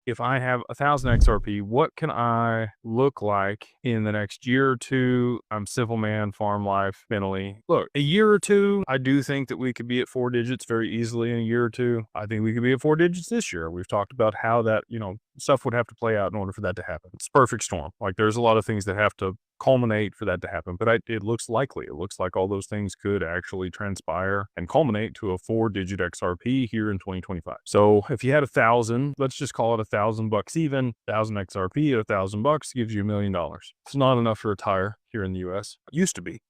if I have 1,000 XRP, what can I look like in the next year or two? I'm simple man, farm life, mentally. Look, a year or two, I do think that we could be at 4 digits very easily in a year or two. I think we could be at 4 digits this year. We've talked about how that, stuff would have to play out in order for that to happen. It's a perfect storm. Like there's a lot of things that have to culminate for that to happen, but it looks likely. It looks like all those things could actually transpire and culminate to a 4 digit XRP here in 2025. So if you had 1,000, let's just call it $1,000 even, 1,000 XRP at $1,000 gives you $1,000,000. It's not enough to retire here in the US. It used to be.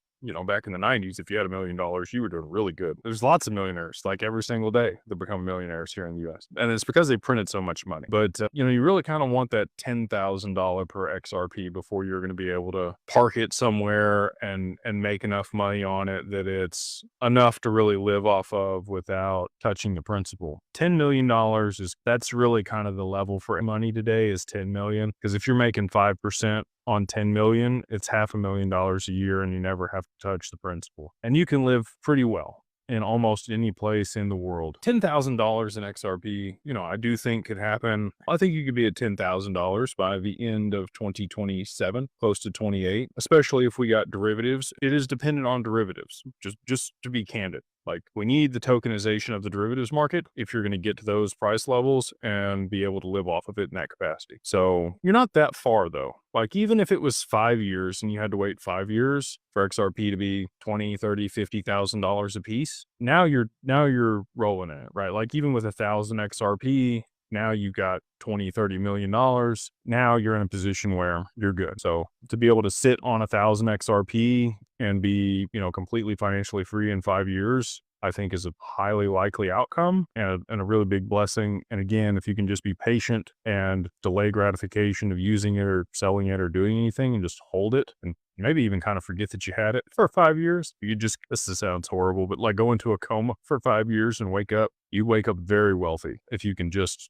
Back in the 90s, if you had $1,000,000, you were doing really good. There's lots of millionaires, like every single day, that become millionaires here in the US. And it's because they printed so much money. But, you really kind of want that $10,000 per XRP before you're going to be able to park it somewhere and make enough money on it that it's enough to really live off of without touching the principal. $10 million that's really kind of the level for money today is 10 million. Because if you're making 5%, on 10 million, it's $500,000 a year and you never have to touch the principal. And you can live pretty well in almost any place in the world. $10,000 in XRP, I do think could happen. I think you could be at $10,000 by the end of 2027, close to 28, especially if we got derivatives. It is dependent on derivatives, just to be candid. Like we need the tokenization of the derivatives market if you're going to get to those price levels and be able to live off of it in that capacity. So you're not that far though. Like even if it was 5 years and you had to wait 5 years for XRP to be $20, $30, $50,000 a piece, now you're rolling in it, right? Like even with 1,000 XRP, now you got 20, $30 million. Now you're in a position where you're good. So to be able to sit on 1,000 XRP and be, completely financially free in 5 years, I think is a highly likely outcome and a really big blessing. And again, if you can just be patient and delay gratification of using it or selling it or doing anything and just hold it and maybe even kind of forget that you had it for 5 years. This sounds horrible, but like go into a coma for 5 years and wake up, you wake up very wealthy if you can just